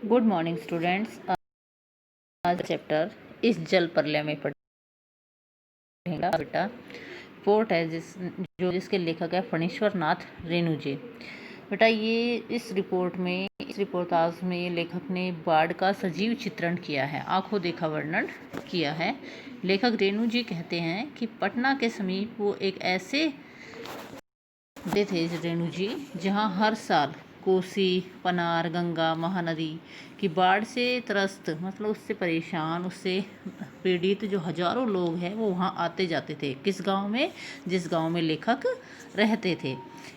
Good morning students. आज chapter इस जल प्रलय में पढ़ेगा बेटा। पोर्ट है जिसके लेखक है फणीश्वर नाथ रेणु जी। बेटा ये इस रिपोर्टाज में लेखक ने बाढ़ का सजीव चित्रण किया है, आंखों देखा वर्णन किया है। लेखक रेणु जी कहते हैं कि पटना के समीप वो एक ऐसे थे रेणु जी जहाँ हर साल कोसी, पनार, गंगा, महानदी की बाढ़ से त्रस्त, मतलब उससे परेशान, उससे पीड़ित जो हजारों लोग हैं वो वहाँ आते जाते थे। किस गांव में? जिस गांव में लेखक रहते थे।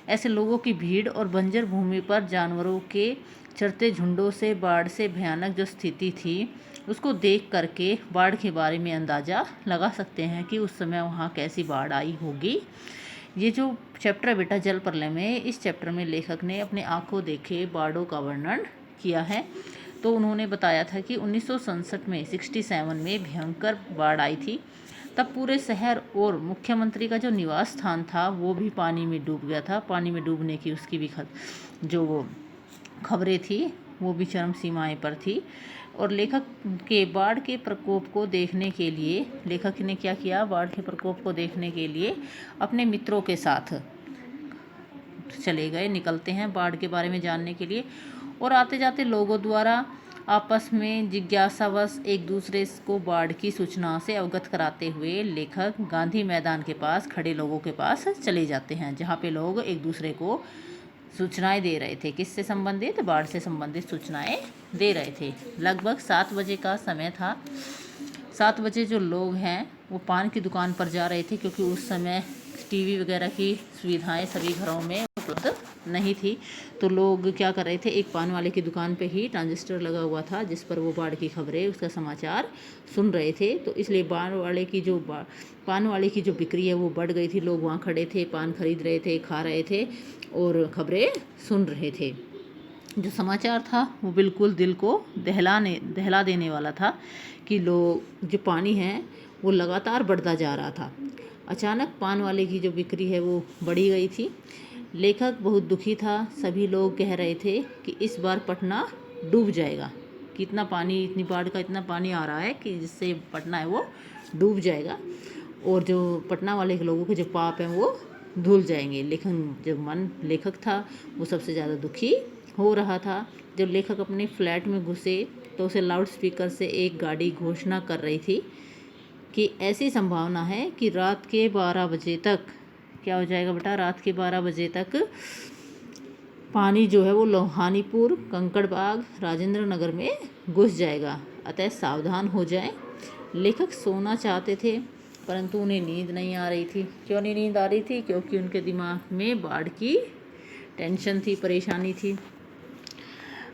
ऐसे लोगों की भीड़ और बंजर भूमि पर जानवरों के चरते झुंडों से बाढ़ से भयानक जो स्थिति थी उसको देख करके बाढ़ के बारे में अंदाज़ा लगा सकते हैं कि उस समय वहाँ कैसी बाढ़ आई होगी। ये जो चैप्टर है बेटा जल प्रलय में, इस चैप्टर में लेखक ने अपने आंखों देखे बाढ़ों का वर्णन किया है। तो उन्होंने बताया था कि 1967 में 67 में भयंकर बाढ़ आई थी। तब पूरे शहर और मुख्यमंत्री का जो निवास स्थान था वो भी पानी में डूब गया था। पानी में डूबने की उसकी भी जो वो खबरें थी वो भी चरम सीमाएं पर थी। और लेखक के बाढ़ के प्रकोप को देखने के लिए लेखक ने क्या किया? बाढ़ के प्रकोप को देखने के लिए अपने मित्रों के साथ चले गए, निकलते हैं बाढ़ के बारे में जानने के लिए। और आते जाते लोगों द्वारा आपस में जिज्ञासावश एक दूसरे को बाढ़ की सूचना से अवगत कराते हुए लेखक गांधी मैदान के पास खड़े लोगों के पास चले जाते हैं, जहाँ पे लोग एक दूसरे को सूचनाएं दे रहे थे। किससे संबंधित? बाढ़ से संबंधित सूचनाएं दे रहे थे। लगभग 7 बजे का समय था। 7 बजे जो लोग हैं वो पान की दुकान पर जा रहे थे, क्योंकि उस समय टीवी वगैरह की सुविधाएं सभी घरों में उपलब्ध नहीं थी। तो लोग क्या कर रहे थे, एक पान वाले की दुकान पे ही ट्रांजिस्टर लगा हुआ था जिस पर वो बाढ़ की खबरें, उसका समाचार सुन रहे थे। तो इसलिए पान वाले की जो बिक्री है वो बढ़ गई थी। लोग वहाँ खड़े थे, पान खरीद रहे थे, खा रहे थे और खबरें सुन रहे थे। जो समाचार था वो बिल्कुल दिल को दहला देने वाला था कि लोग जो पानी है वो लगातार बढ़ता जा रहा था। अचानक पान वाले की जो बिक्री है वो बढ़ी गई थी। लेखक बहुत दुखी था। सभी लोग कह रहे थे कि इस बार पटना डूब जाएगा, कि इतना पानी, इतनी बाढ़ का इतना पानी आ रहा है कि जिससे पटना है वो डूब जाएगा और जो पटना वाले के लोगों के जो पाप हैं वो धुल जाएंगे। लेकिन जो लेखक था वो सबसे ज़्यादा दुखी हो रहा था। जब लेखक अपने फ्लैट में घुसे तो उसे लाउड स्पीकर से एक गाड़ी घोषणा कर रही थी कि ऐसी संभावना है कि रात के 12 बजे तक क्या हो जाएगा बेटा? रात के 12 बजे तक पानी जो है वो लोहानीपुर, कंकड़बाग, राजेंद्र नगर में घुस जाएगा, अतः सावधान हो जाएं। लेखक सोना चाहते थे परंतु उन्हें नींद नहीं आ रही थी। क्यों नहीं नींद आ रही थी? क्योंकि उनके दिमाग में बाढ़ की टेंशन थी, परेशानी थी।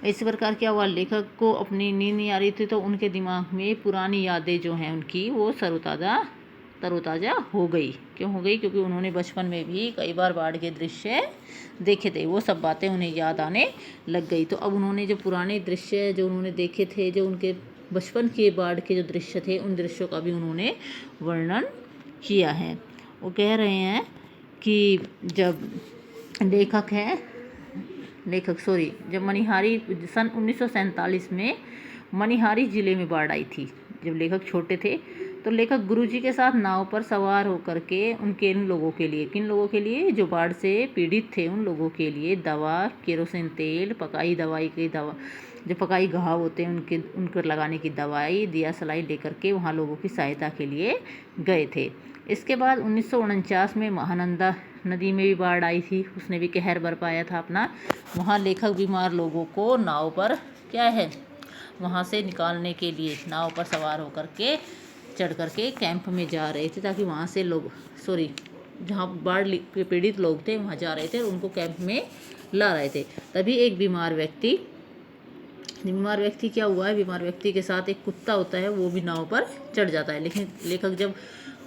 इस प्रकार क्या हुआ, लेखक को अपनी नींद नहीं आ रही थी तो उनके दिमाग में पुरानी यादें जो हैं उनकी वो तरोताज़ा हो गई। क्यों हो गई? क्योंकि उन्होंने बचपन में भी कई बार बाढ़ के दृश्य देखे थे। वो सब बातें उन्हें याद आने लग गई। तो अब उन्होंने जो पुराने दृश्य जो उन्होंने देखे थे, जो उनके बचपन के बाढ़ के जो दृश्य थे, उन दृश्यों का भी उन्होंने वर्णन किया है। वो कह रहे हैं कि जब जब मनिहारी सन 1947 में मनिहारी ज़िले में बाढ़ आई थी, जब लेखक छोटे थे, तो लेखक गुरुजी के साथ नाव पर सवार होकर के किन लोगों के लिए जो बाढ़ से पीड़ित थे उन लोगों के लिए दवा, केरोसिन तेल, जो पकाई घाव होते हैं उनको लगाने की दवाई, दिया सलाई लेकर के वहाँ लोगों की सहायता के लिए गए थे। इसके बाद 1949 में महानंदा नदी में भी बाढ़ आई थी, उसने भी कहर बरपाया था अपना। वहाँ लेखक बीमार लोगों को नाव पर वहाँ से निकालने के लिए नाव पर सवार होकर के चढ़ करके कैंप में जा रहे थे, ताकि वहाँ से जहाँ बाढ़ के पीड़ित लोग थे वहाँ जा रहे थे और उनको कैंप में ला रहे थे। तभी एक बीमार व्यक्ति क्या हुआ है, बीमार व्यक्ति के साथ एक कुत्ता होता है, वो भी नाव पर चढ़ जाता है। लेकिन लेखक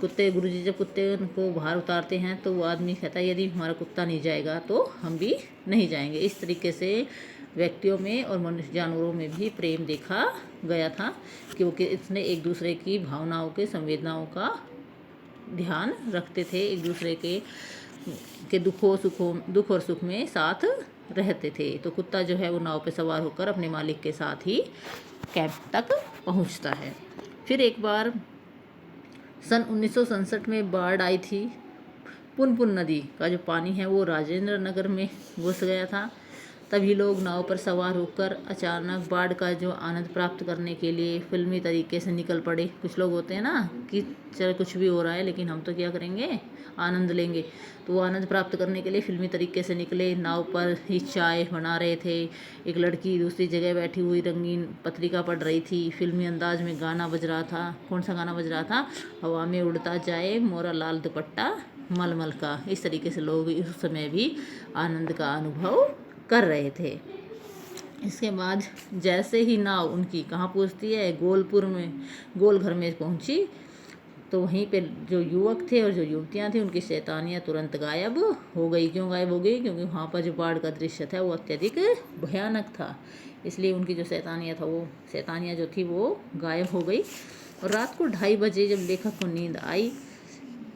गुरुजी जब कुत्ते को बाहर उतारते हैं तो वो आदमी कहता है यदि हमारा कुत्ता नहीं जाएगा तो हम भी नहीं जाएंगे। इस तरीके से व्यक्तियों में और मनुष्य जानवरों में भी प्रेम देखा गया था, क्योंकि इसने एक दूसरे की भावनाओं के, संवेदनाओं का ध्यान रखते थे, एक दूसरे के दुख और सुख में साथ रहते थे। तो कुत्ता जो है वो नाव पे सवार होकर अपने मालिक के साथ ही कैंप तक पहुंचता है। फिर एक बार सन 1967 में बाढ़ आई थी। पुनपुन नदी का जो पानी है वो राजेंद्र नगर में घुस गया था। तभी लोग नाव पर सवार होकर अचानक बाढ़ का जो आनंद प्राप्त करने के लिए फिल्मी तरीके से निकल पड़े। कुछ लोग होते हैं ना कि चल कुछ भी हो रहा है लेकिन हम तो क्या करेंगे, आनंद लेंगे। तो वो आनंद प्राप्त करने के लिए फिल्मी तरीके से निकले। नाव पर ही चाय बना रहे थे। एक लड़की दूसरी जगह बैठी हुई रंगीन पत्रिका पढ़ रही थी। फिल्मी अंदाज में गाना बज रहा था। कौन सा गाना बज रहा था? हवा में उड़ता जाए मोरा लाल दुपट्टा मलमल का। इस तरीके से लोग उस समय भी आनंद का अनुभव कर रहे थे। इसके बाद जैसे ही नाव उनकी कहाँ पहुँचती है, गोलपुर में, गोलघर में पहुँची, तो वहीं पे जो युवक थे और जो युवतियाँ थी उनकी शैतानियाँ तुरंत गायब हो गई। क्यों गायब हो गई? क्योंकि वहाँ पर जो बाढ़ का दृश्य था वो अत्यधिक भयानक था, इसलिए उनकी जो शैतानियाँ जो थी वो गायब हो गई। और रात को 2:30 बजे जब लेखक को नींद आई,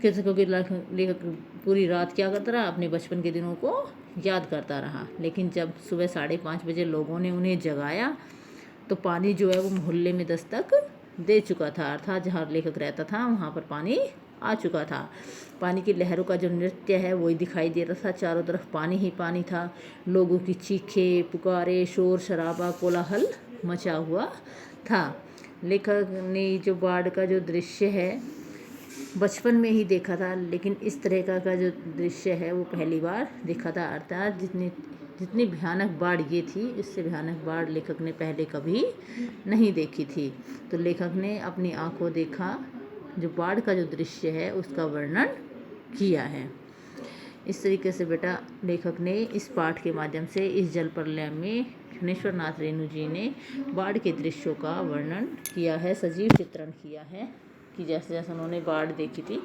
क्योंकि लेखक पूरी रात क्या करता रहा, अपने बचपन के दिनों को याद करता रहा। लेकिन जब सुबह 5:30 बजे लोगों ने उन्हें जगाया तो पानी जो है वो मोहल्ले में दस्तक दे चुका था। अर्थात जहाँ लेखक रहता था वहाँ पर पानी आ चुका था। पानी की लहरों का जो नृत्य है वही दिखाई दे रहा था। चारों तरफ पानी ही पानी था। लोगों की चीखें, पुकारे, शोर शराबा, कोलाहल मचा हुआ था। लेखक ने जो बाढ़ का जो दृश्य है बचपन में ही देखा था, लेकिन इस तरह का जो दृश्य है वो पहली बार देखा था। अर्थात जितनी भयानक बाढ़ ये थी, इससे भयानक बाढ़ लेखक ने पहले कभी नहीं देखी थी। तो लेखक ने अपनी आंखों देखा जो बाढ़ का जो दृश्य है उसका वर्णन किया है। इस तरीके से बेटा लेखक ने इस पाठ के माध्यम से इस जल प्रलय में फणीश्वर नाथ रेणु जी ने बाढ़ के दृश्यों का वर्णन किया है, सजीव चित्रण किया है कि जैसे जैसे उन्होंने बाढ़ देखी थी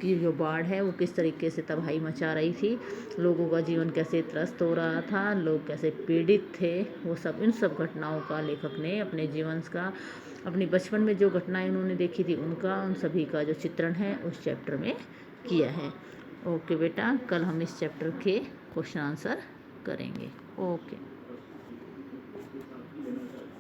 कि जो बाढ़ है वो किस तरीके से तबाही मचा रही थी, लोगों का जीवन कैसे त्रस्त हो रहा था, लोग कैसे पीड़ित थे, वो सब इन सब घटनाओं का लेखक ने अपने जीवन का, अपनी बचपन में जो घटनाएं उन्होंने देखी थी उनका, उन सभी का जो चित्रण है उस चैप्टर में किया है। ओके बेटा, कल हम इस चैप्टर के क्वेश्चन आंसर करेंगे। ओके।